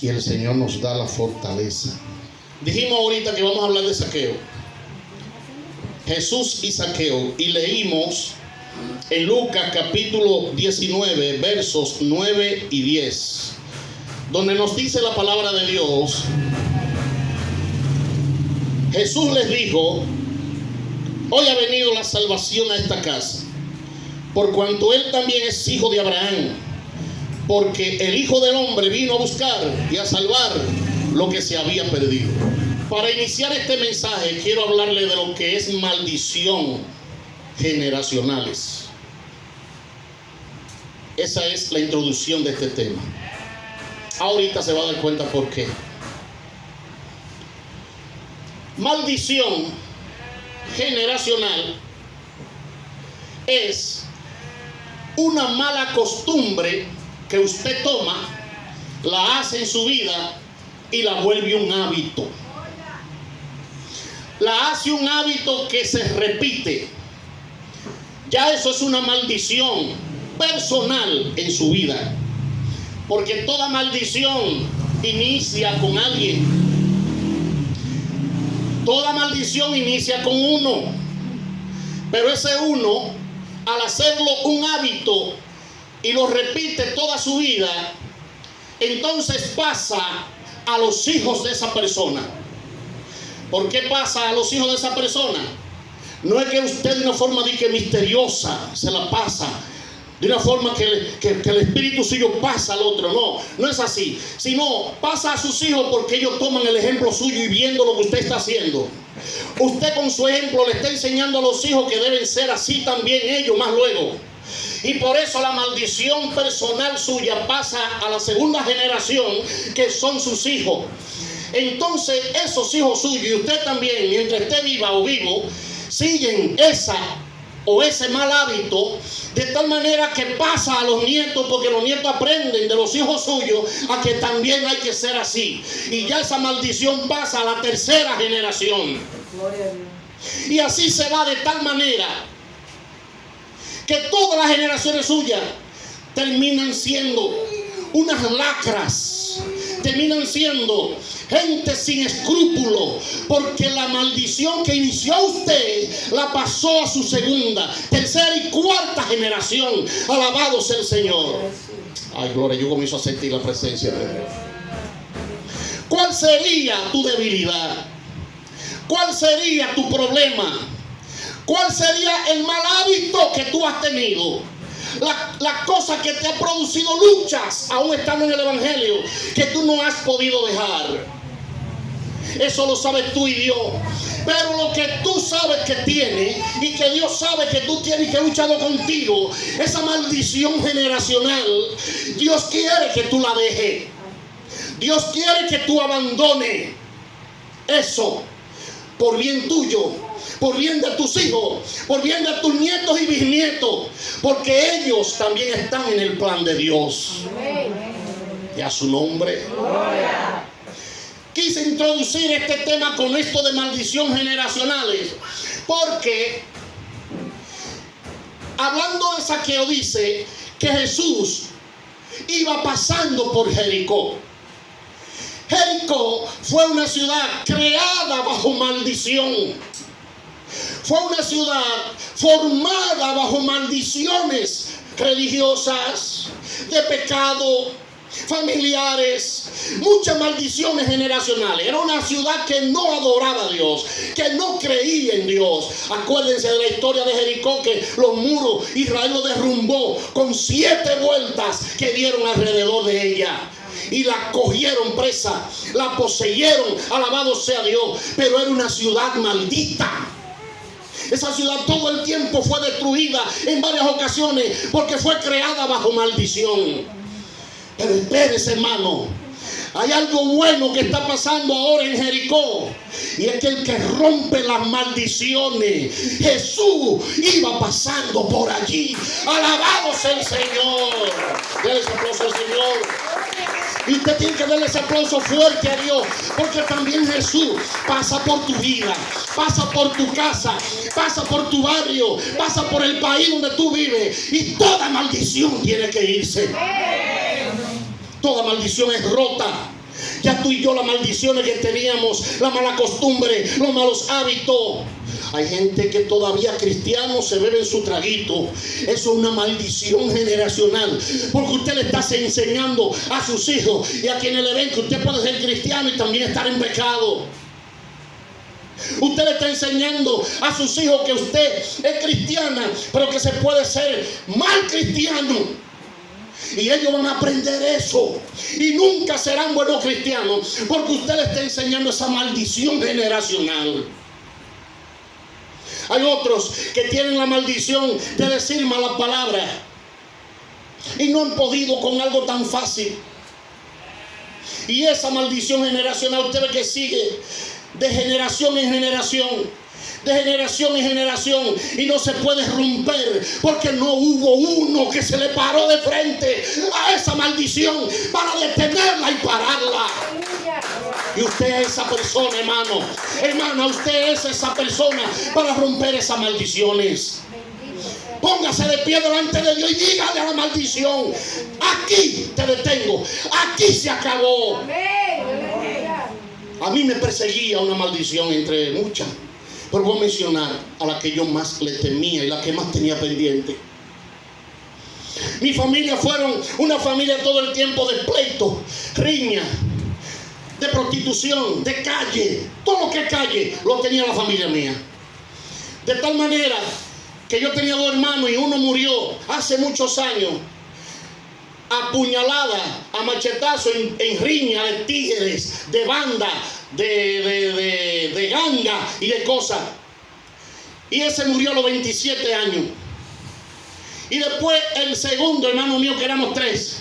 y el Señor nos da la fortaleza. Dijimos ahorita que vamos a hablar de Zaqueo, Jesús y Zaqueo, y leímos en Lucas capítulo 19 versos 9 y 10, donde nos dice la palabra de Dios. Jesús les dijo: hoy ha venido la salvación a esta casa, por cuanto él también es hijo de Abraham, porque el Hijo del Hombre vino a buscar y a salvar lo que se había perdido. Para iniciar este mensaje quiero hablarle de lo que es maldición generacionales. Esa es la introducción de este tema. Ahorita se va a dar cuenta por qué. Maldición generacional es una mala costumbre que usted toma, la hace en su vida y la vuelve un hábito. La hace un hábito que se repite. Ya eso es una maldición personal en su vida, porque toda maldición inicia con alguien. Toda maldición inicia con uno, pero ese uno, al hacerlo un hábito y lo repite toda su vida, entonces pasa a los hijos de esa persona. ¿Por qué pasa a los hijos de esa persona? No es que usted de una forma misteriosa se la pasa, de una forma que el espíritu suyo pasa al otro. No es así. Sino pasa a sus hijos porque ellos toman el ejemplo suyo y viendo lo que usted está haciendo. Usted con su ejemplo le está enseñando a los hijos que deben ser así también ellos más luego. Y por eso la maldición personal suya pasa a la segunda generación, que son sus hijos. Entonces esos hijos suyos y usted también, mientras esté viva o vivo, siguen esa o ese mal hábito, de tal manera que pasa a los nietos, porque los nietos aprenden de los hijos suyos a que también hay que ser así. Y ya esa maldición pasa a la tercera generación. Gloria a Dios. Y así se va, de tal manera que todas las generaciones suyas terminan siendo unas lacras, terminan siendo gente sin escrúpulos, porque la maldición que inició usted la pasó a su segunda, tercera y cuarta generación. Alabado sea el Señor. Ay, gloria, yo comienzo a sentir la presencia de Dios. ¿Cuál sería tu debilidad? ¿Cuál sería tu problema? ¿Cuál sería el mal hábito que tú has tenido? La cosa que te ha producido luchas, aún estando en el Evangelio, que tú no has podido dejar. Eso lo sabes tú y Dios. Pero lo que tú sabes que tienes y que Dios sabe que tú tienes y que ha luchado contigo, esa maldición generacional, Dios quiere que tú la dejes. Dios quiere que tú abandones eso por bien tuyo, por bien de tus hijos, por bien de tus nietos y bisnietos, porque ellos también están en el plan de Dios. Y a su nombre. Gloria. Quise introducir este tema con esto de maldición generacionales, porque hablando de Zaqueo dice que Jesús iba pasando por Jericó. Jericó fue una ciudad creada bajo maldición. Fue una ciudad formada bajo maldiciones religiosas, de pecado, familiares, muchas maldiciones generacionales. Era una ciudad que no adoraba a Dios, que no creía en Dios. Acuérdense de la historia de Jericó, que los muros Israel lo derrumbó con 7 vueltas que dieron alrededor de ella. Y la cogieron presa, la poseyeron, alabado sea Dios. Pero era una ciudad maldita. Esa ciudad todo el tiempo fue destruida en varias ocasiones porque fue creada bajo maldición. Pero espérese, hermano, hay algo bueno que está pasando ahora en Jericó, y es que el que rompe las maldiciones, Jesús iba pasando por allí. Alabado sea el Señor. Denle ese aplauso al Señor. Y usted tiene que darle ese aplauso fuerte a Dios, porque también Jesús pasa por tu vida, pasa por tu casa, pasa por tu barrio, pasa por el país donde tú vives, y toda maldición tiene que irse. Toda maldición es rota Ya tú y yo las maldiciones que teníamos, la mala costumbre, los malos hábitos. Hay gente que todavía cristianos se beben su traguito. Eso es una maldición generacional, porque usted le está enseñando a sus hijos y a quienes le ven que usted puede ser cristiano y también estar en pecado. Usted le está enseñando a sus hijos que usted es cristiana, pero que se puede ser mal cristiano. Y ellos van a aprender eso y nunca serán buenos cristianos, porque usted le está enseñando esa maldición generacional. Hay otros que tienen la maldición de decir malas palabras y no han podido con algo tan fácil. Y esa maldición generacional usted ve que sigue de generación en generación, de generación en generación, y no se puede romper, porque no hubo uno que se le paró de frente a esa maldición para detenerla y pararla. Y usted es esa persona, hermano. Hermana, usted es esa persona para romper esas maldiciones. Póngase de pie delante de Dios y dígale a la maldición: aquí te detengo, aquí se acabó. A mí me perseguía una maldición entre muchas, pero voy a mencionar a la que yo más le temía y la que más tenía pendiente. Mi familia fueron una familia todo el tiempo de pleito, riña, de prostitución, de calle. Todo lo que es calle lo tenía la familia mía. De tal manera que yo tenía 2 hermanos y uno murió hace muchos años, apuñalada, a machetazo en riña de tigres, de banda, de ganga y de cosas. Y ese murió a los 27 años. Y después el segundo hermano mío, que éramos 3,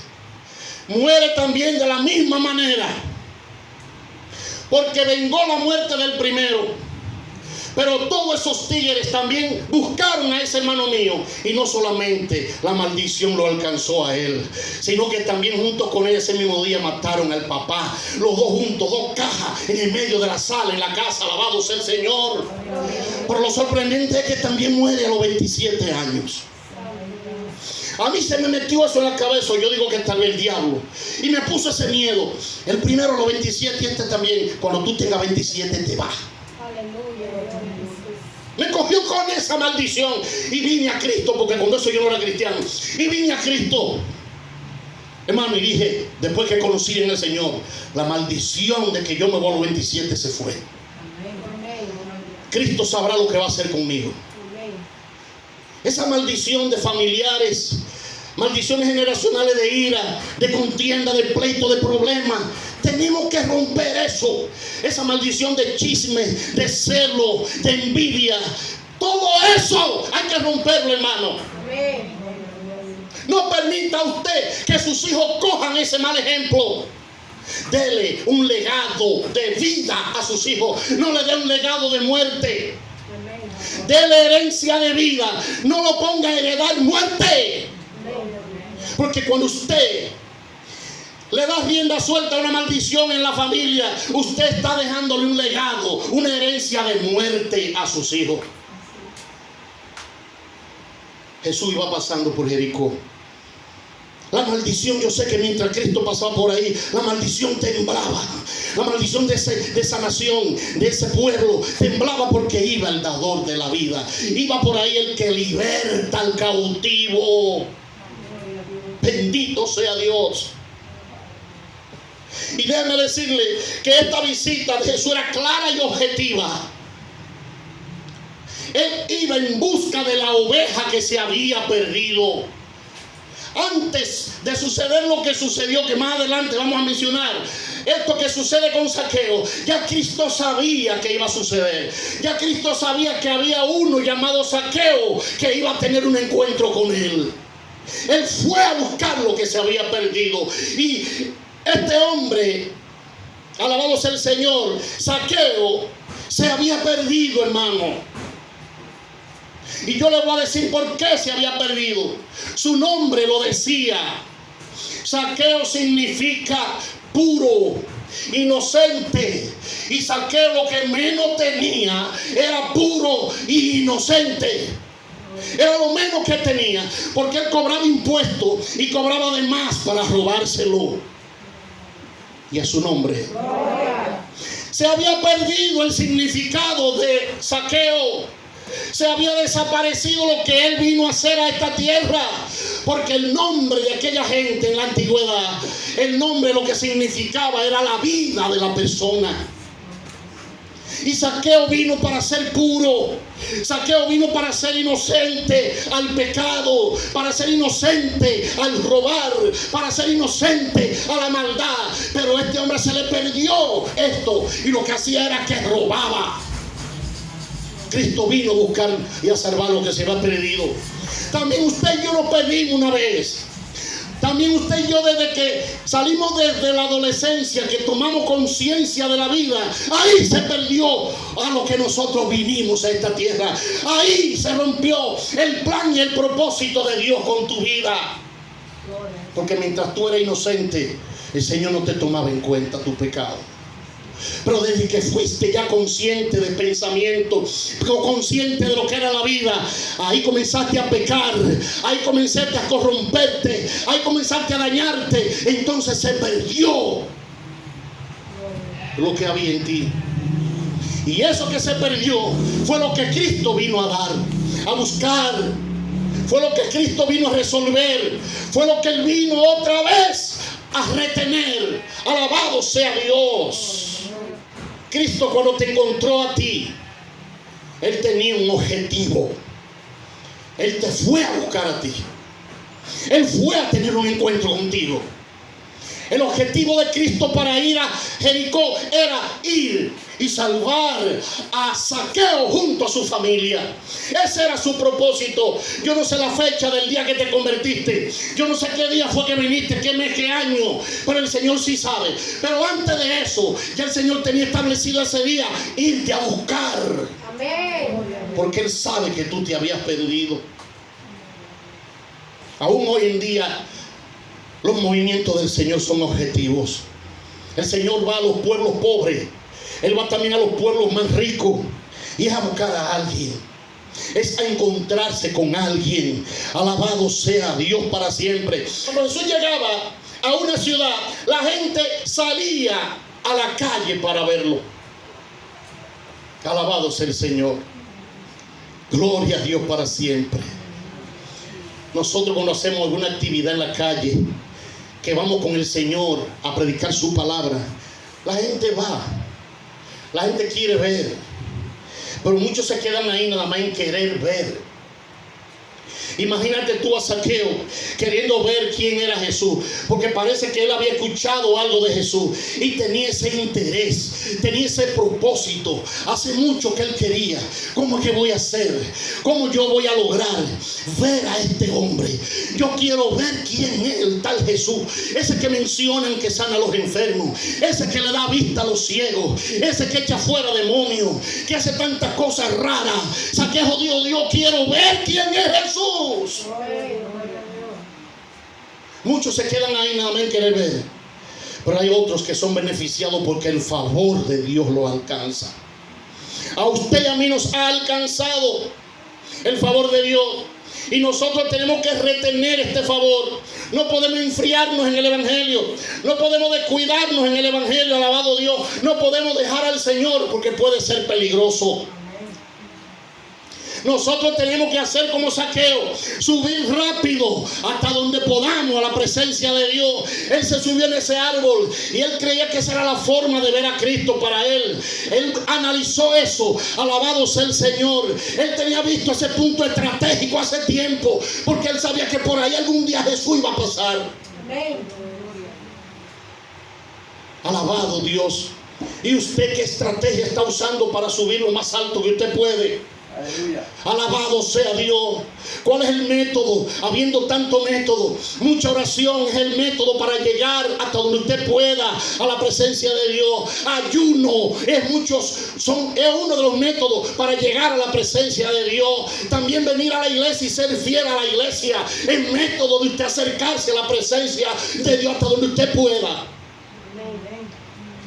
muere también de la misma manera, porque vengó la muerte del primero. Pero todos esos tigres también buscaron a ese hermano mío. Y no solamente la maldición lo alcanzó a él, sino que también junto con él ese mismo día mataron al papá. Los 2 juntos, 2 cajas en el medio de la sala, en la casa. Alabado sea el Señor. Pero lo sorprendente es que también muere a los 27 años. A mí se me metió eso en la cabeza. Yo digo que tal vez el diablo. Y me puso ese miedo. El primero a los 27 y este también. Cuando tú tengas 27 te vas. Me cogió con esa maldición y vine a Cristo, porque cuando eso yo no era cristiano. Y vine a Cristo, hermano, y dije, después que conocí en el Señor, la maldición de que yo me voy a los 27 se fue. Cristo sabrá lo que va a hacer conmigo. Esa maldición de familiares, maldiciones generacionales de ira, de contienda, de pleito, de problemas. Tenemos que romper eso. Esa maldición de chisme, de celo, de envidia. Todo eso hay que romperlo, hermano. No permita usted que sus hijos cojan ese mal ejemplo. Dele un legado de vida a sus hijos. No le dé un legado de muerte. Dele herencia de vida. No lo ponga a heredar muerte. Porque cuando usted le da rienda suelta a una maldición en la familia, usted está dejándole un legado, una herencia de muerte a sus hijos. Jesús iba pasando por Jericó. La maldición, yo sé que mientras Cristo pasaba por ahí, la maldición temblaba. La maldición de esa nación, de ese pueblo, temblaba, porque iba el dador de la vida. Iba por ahí el que liberta al cautivo. Bendito sea Dios. Y déjeme decirle que esta visita de Jesús era clara y objetiva. Él iba en busca de la oveja que se había perdido. Antes de suceder lo que sucedió, que más adelante vamos a mencionar, esto que sucede con Zaqueo, ya Cristo sabía que iba a suceder. Ya Cristo sabía que había uno llamado Zaqueo que iba a tener un encuentro con él. Él fue a buscar lo que se había perdido. Y este hombre, alabado sea el Señor, Zaqueo, se había perdido, hermano. Y yo le voy a decir por qué se había perdido. Su nombre lo decía. Zaqueo significa puro, inocente. Y Zaqueo lo que menos tenía era puro y inocente. Era lo menos que tenía, porque él cobraba impuestos y cobraba de más para robárselo. y a su nombre. Se había perdido el significado de Zaqueo. Se había desaparecido lo que él vino a hacer a esta tierra. Porque el nombre de aquella gente en la antigüedad, el nombre lo que significaba era la vida de la persona. Y Zaqueo vino para ser puro. Zaqueo vino para ser inocente al pecado, para ser inocente al robar, para ser inocente a la maldad. Pero a este hombre se le perdió esto y lo que hacía era que robaba. Cristo vino a buscar y a salvar lo que se había perdido. También usted y yo nos perdimos una vez. También usted y yo, desde que salimos desde la adolescencia, que tomamos conciencia de la vida, ahí se perdió a lo que nosotros vinimos a esta tierra. Ahí se rompió el plan y el propósito de Dios con tu vida. Porque mientras tú eras inocente, el Señor no te tomaba en cuenta tu pecado. Pero desde que fuiste ya consciente de pensamiento, consciente de lo que era la vida, ahí comenzaste a pecar, ahí comenzaste a corromperte, ahí comenzaste a dañarte. Entonces se perdió lo que había en ti. Y eso que se perdió fue lo que Cristo vino a dar, a buscar. Fue lo que Cristo vino a resolver. Fue lo que Él vino otra vez a retener. Alabado sea Dios. Cristo, cuando te encontró a ti, Él tenía un objetivo. Él te fue a buscar a ti. Él fue a tener un encuentro contigo. El objetivo de Cristo para ir a Jericó era ir y salvar a Zaqueo junto a su familia. Ese era su propósito. Yo no sé la fecha del día que te convertiste. Yo no sé qué día fue que viniste, qué mes, qué año. Pero el Señor sí sabe. Pero antes de eso, ya el Señor tenía establecido ese día irte a buscar. Amén. Porque Él sabe que tú te habías perdido. Aún hoy en día, los movimientos del Señor son objetivos. El Señor va a los pueblos pobres. Él va también a los pueblos más ricos. Y es a buscar a alguien. Es a encontrarse con alguien. Alabado sea Dios para siempre. Cuando Jesús llegaba a una ciudad, la gente salía a la calle para verlo. Alabado sea el Señor. Gloria a Dios para siempre. Nosotros cuando hacemos alguna actividad en la calle, que vamos con el Señor a predicar su palabra, la gente va, la gente quiere ver, pero muchos se quedan ahí nada más en querer ver. Imagínate tú a Zaqueo queriendo ver quién era Jesús, porque parece que él había escuchado algo de Jesús y tenía ese interés, tenía ese propósito. Hace mucho que él quería, ¿cómo es que voy a hacer? ¿Cómo yo voy a lograr ver a este hombre? Yo quiero ver quién es el tal Jesús, ese que mencionan que sana a los enfermos, ese que le da vista a los ciegos, ese que echa fuera demonios, que hace tantas cosas raras. Zaqueo dijo: Dios, quiero ver quién es Jesús. Muchos se quedan ahí nada más en querer ver, pero hay otros que son beneficiados porque el favor de Dios lo alcanza. A usted y a mí nos ha alcanzado el favor de Dios, y nosotros tenemos que retener este favor. No podemos enfriarnos en el Evangelio, no podemos descuidarnos en el Evangelio. Alabado Dios. No podemos dejar al Señor porque puede ser peligroso. Nosotros tenemos que hacer como Zaqueo, subir rápido hasta donde podamos a la presencia de Dios. Él se subió en ese árbol y él creía que esa era la forma de ver a Cristo para él. Él analizó eso. Alabado sea el Señor. Él tenía visto ese punto estratégico hace tiempo, porque él sabía que por ahí algún día Jesús iba a pasar. Amén. Alabado Dios. ¿Y usted qué estrategia está usando para subir lo más alto que usted puede? Aleluya. Alabado sea Dios. ¿Cuál es el método? Habiendo tanto método, mucha oración es el método para llegar hasta donde usted pueda a la presencia de Dios. Ayuno es uno de los métodos para llegar a la presencia de Dios. También venir a la iglesia y ser fiel a la iglesia, el método de usted acercarse a la presencia de Dios hasta donde usted pueda.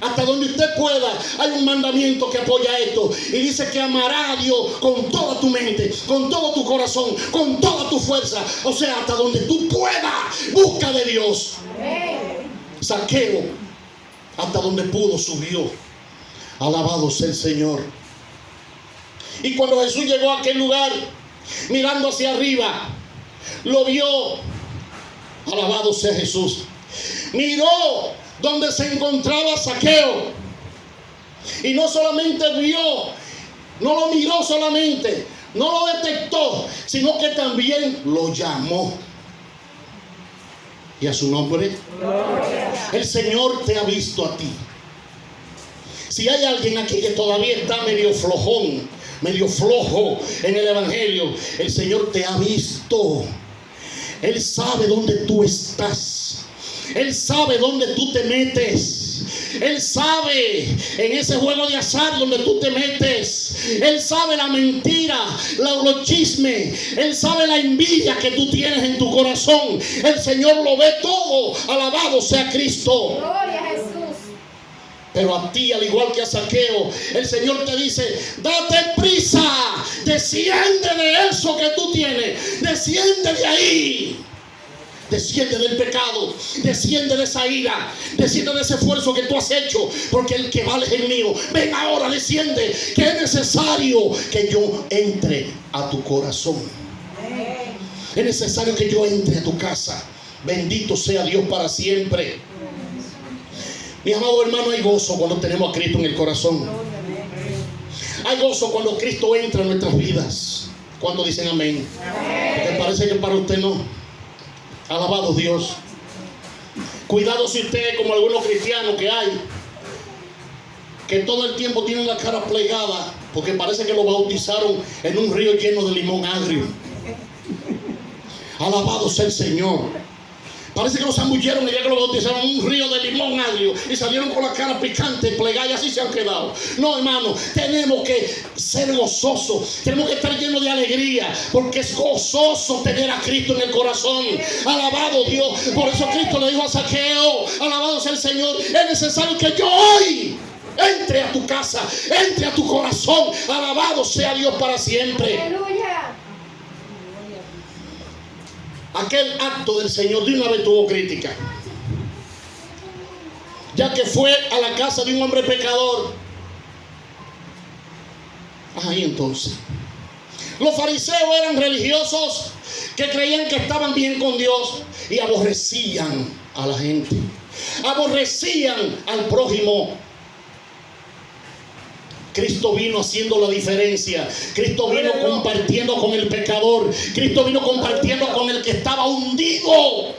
Hasta donde usted pueda. Hay un mandamiento que apoya esto y dice que amará a Dios con toda tu mente, con todo tu corazón, con toda tu fuerza. O sea, hasta donde tú puedas, busca de Dios. Zaqueo Hasta donde pudo subió. Alabado sea el Señor. Y cuando Jesús llegó a aquel lugar, mirando hacia arriba, lo vio. Alabado sea Jesús. Miró donde se encontraba Zaqueo. Y no solamente vio, no lo miró solamente, no lo detectó, sino que también lo llamó. Y a su nombre, el Señor te ha visto a ti. Si hay alguien aquí que todavía está medio flojón, medio flojo en el evangelio, el Señor te ha visto. Él sabe dónde tú estás. Él sabe dónde tú te metes. Él sabe en ese juego de azar donde tú te metes. Él sabe la mentira, los chismes. Él sabe la envidia que tú tienes en tu corazón. El Señor lo ve todo. Alabado sea Cristo. Gloria a Jesús. Pero a ti, al igual que a Zaqueo, el Señor te dice: date prisa, desciende de eso que tú tienes, desciende de ahí. Desciende del pecado, desciende de esa ira, desciende de ese esfuerzo que tú has hecho, porque el que vale es el mío. Ven ahora, desciende, que es necesario que yo entre a tu corazón. Es necesario que yo entre a tu casa. Bendito sea Dios para siempre. Mi amado hermano, hay gozo cuando tenemos a Cristo en el corazón. Hay gozo cuando Cristo entra en nuestras vidas. ¿Cuánto dicen amén? Porque parece que para usted no. Alabado Dios. Cuidado si usted, como algunos cristianos que hay, que todo el tiempo tienen la cara plegada, porque parece que lo bautizaron en un río lleno de limón agrio. Alabado sea el Señor. Parece que los zambulleron el día que lo bautizaron en un río de limón agrio y salieron con la cara picante, plegada, y así se han quedado. No, hermano, tenemos que ser gozosos, tenemos que estar llenos de alegría, porque es gozoso tener a Cristo en el corazón. Alabado Dios. Por eso Cristo le dijo a Zaqueo: alabado sea el Señor, es necesario que yo hoy entre a tu casa, entre a tu corazón. Alabado sea Dios para siempre. Aleluya. Aquel acto del Señor de una vez tuvo crítica, ya que fue a la casa de un hombre pecador. Ahí entonces, los fariseos eran religiosos que creían que estaban bien con Dios y aborrecían a la gente, aborrecían al prójimo. Cristo vino haciendo la diferencia. Cristo vino compartiendo con el pecador. Cristo vino compartiendo con el que estaba hundido.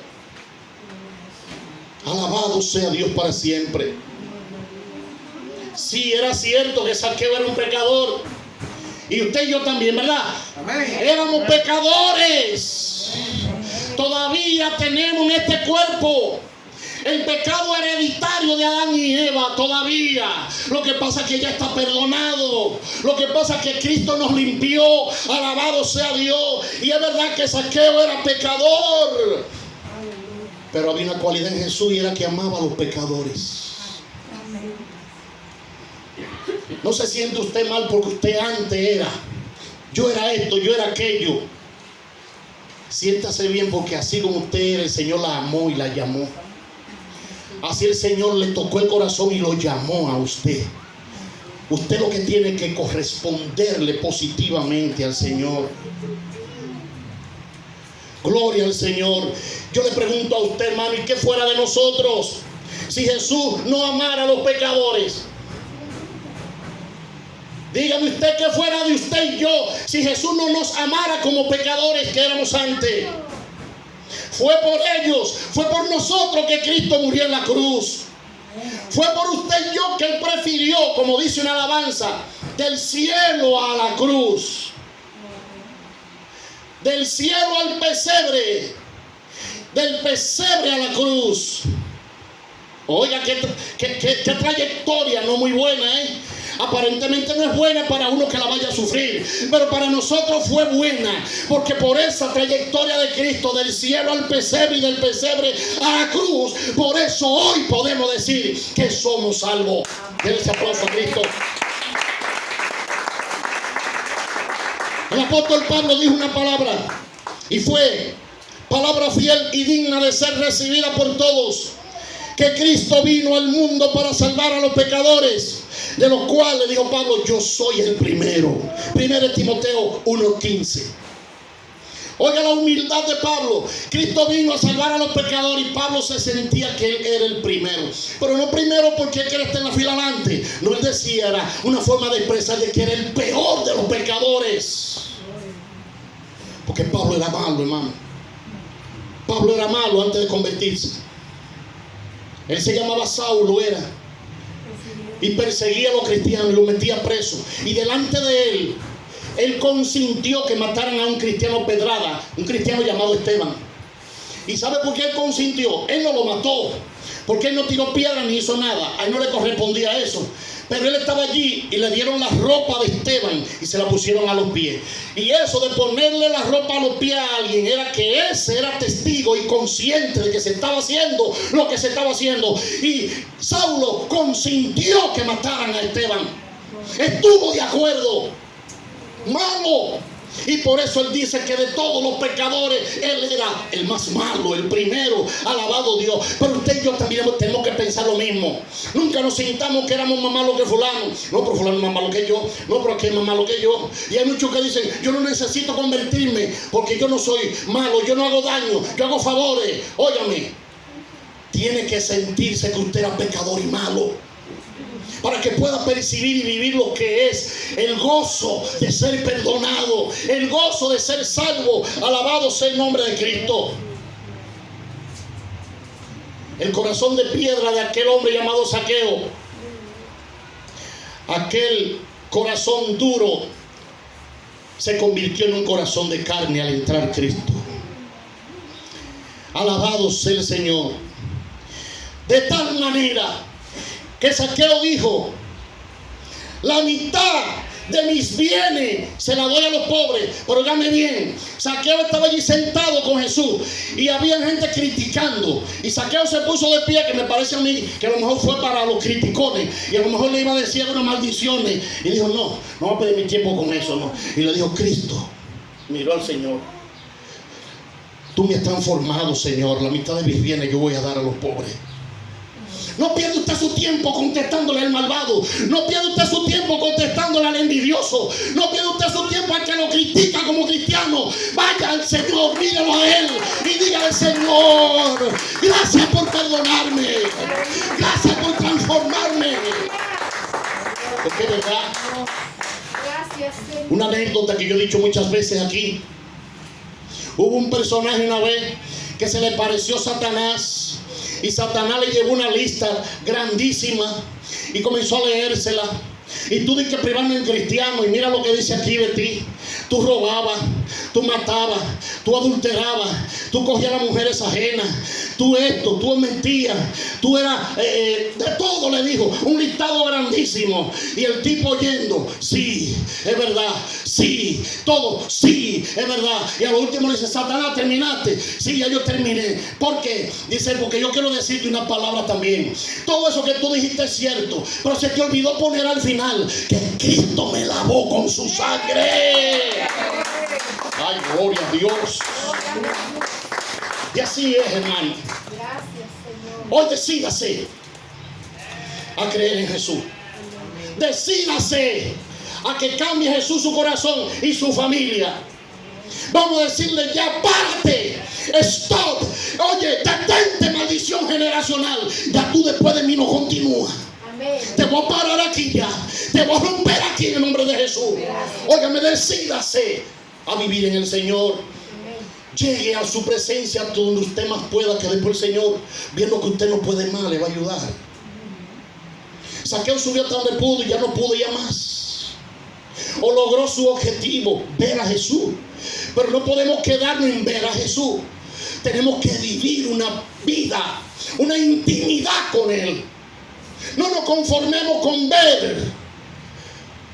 Alabado sea Dios para siempre. Sí, era cierto que Zaqueo era un pecador. Y usted y yo también, ¿verdad? Éramos pecadores. Todavía tenemos en este cuerpo el pecado hereditario de Adán y Eva todavía. Lo que pasa es que ya está perdonado. Lo que pasa es que Cristo nos limpió. Alabado sea Dios. Y es verdad que Zaqueo era pecador. Pero había una cualidad en Jesús, y era que amaba a los pecadores. No se siente usted mal porque usted antes era. Yo era esto, yo era aquello. Siéntase bien, porque así como usted era, el Señor la amó y la llamó. Así el Señor le tocó el corazón y lo llamó a usted. Usted lo que tiene que corresponderle positivamente al Señor. Gloria al Señor. Yo le pregunto a usted, hermano, ¿y qué fuera de nosotros si Jesús no amara a los pecadores? Dígame usted, ¿qué fuera de usted y yo si Jesús no nos amara como pecadores que éramos antes? Fue por ellos, fue por nosotros que Cristo murió en la cruz. Fue por usted y yo que Él prefirió, como dice una alabanza, del cielo a la cruz, del cielo al pesebre, del pesebre a la cruz. Oiga, qué trayectoria no muy buena, ¿eh? Aparentemente no es buena para uno que la vaya a sufrir, pero para nosotros fue buena, porque por esa trayectoria de Cristo, del cielo al pesebre y del pesebre a la cruz, por eso hoy podemos decir que somos salvos. Denle ese aplauso a Cristo. El apóstol Pablo dijo una palabra, y fue palabra fiel y digna de ser recibida por todos, que Cristo vino al mundo para salvar a los pecadores, de los cuales, dijo Pablo, yo soy el primero. 1 Timoteo 1:15. Oiga la humildad de Pablo. Cristo vino a salvar a los pecadores y Pablo se sentía que él era el primero. Pero no primero porque él está en la fila adelante. No, él decía, era una forma de expresar de que era el peor de los pecadores. Porque Pablo era malo, hermano. Pablo era malo antes de convertirse. Él se llamaba Saulo, era. Y perseguía a los cristianos y los metía presos. Y delante de él consintió que mataran a un cristiano pedrada, un cristiano llamado Esteban. ¿Y sabe por qué él consintió? Él no lo mató, porque él no tiró piedra ni hizo nada. A él no le correspondía eso. Pero él estaba allí y le dieron la ropa de Esteban y se la pusieron a los pies. Y eso de ponerle la ropa a los pies a alguien era que ese era testigo y consciente de que se estaba haciendo lo que se estaba haciendo. Y Saulo consintió que mataran a Esteban. Estuvo de acuerdo. Malo. Y por eso él dice que de todos los pecadores él era el más malo, el primero. Alabado Dios. Pero usted y yo también tenemos que pensar lo mismo. Nunca nos sintamos que éramos más malos que fulano. No, pero fulano es más malo que yo. No, pero aquel es más malo que yo. Y hay muchos que dicen, yo no necesito convertirme porque yo no soy malo, yo no hago daño, yo hago favores. Óigame, tiene que sentirse que usted era pecador y malo, para que pueda percibir y vivir lo que es el gozo de ser perdonado, el gozo de ser salvo. Alabado sea el nombre de Cristo. El corazón de piedra de aquel hombre llamado Zaqueo, aquel corazón duro, se convirtió en un corazón de carne al entrar Cristo. Alabado sea el Señor. De tal manera que Zaqueo dijo, la mitad de mis bienes se la doy a los pobres. Pero óigame bien, Zaqueo estaba allí sentado con Jesús y había gente criticando, y Zaqueo se puso de pie, que me parece a mí que a lo mejor fue para los criticones, y a lo mejor le iba a decir unas maldiciones, y dijo, no voy a perder mi tiempo con eso, no. Y le dijo, Cristo miró al Señor, tú me has transformado, Señor, la mitad de mis bienes yo voy a dar a los pobres. No pierda usted su tiempo contestándole al malvado. No pierda usted su tiempo contestándole al envidioso. No pierda usted su tiempo al que lo critica como cristiano. Vaya al Señor, míralo a Él y dígale, Señor, gracias por perdonarme. Gracias por transformarme. Porque es verdad. Una anécdota que yo he dicho muchas veces aquí. Hubo un personaje una vez que se le pareció a Satanás. Y Satanás le llevó una lista grandísima y comenzó a leérsela. Y tú dices que privando en cristiano, y mira lo que dice aquí de ti. Tú robabas, tú matabas, tú adulterabas, tú cogías a las mujeres ajenas, tú esto, tú mentías, tú eras de todo, le dijo, un listado grandísimo. Y el tipo oyendo, sí, es verdad, sí, todo, sí, es verdad. Y a lo último le dice, Satanás, ¿terminaste? Sí, ya yo terminé. ¿Por qué? Dice, porque yo quiero decirte una palabra también. Todo eso que tú dijiste es cierto, pero se te olvidó poner al final que Cristo me lavó con su sangre. Ay, gloria a Dios. Y así es, hermano. Hoy decídase a creer en Jesús. Decídase a que cambie Jesús su corazón y su familia. Vamos a decirle ya, párate, stop. Oye, detente, maldición generacional. Ya tú después de mí no continúas. Te voy a parar aquí ya. Te voy a romper aquí en el nombre de Jesús. Óigame, decídase a vivir en el Señor. Llegue a su presencia donde usted más pueda, que después el Señor, viendo que usted no puede más, le va a ayudar. Zaqueo subió hasta donde pudo y ya no pudo ya más. O logró su objetivo, ver a Jesús. Pero no podemos quedarnos en ver a Jesús. Tenemos que vivir una vida, una intimidad con Él. No nos conformemos con ver.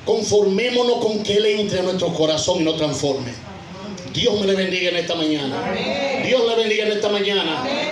Conformémonos con que Él entre a nuestro corazón y nos transforme. Dios me le bendiga en esta mañana. Amén. Dios le bendiga en esta mañana. Amén.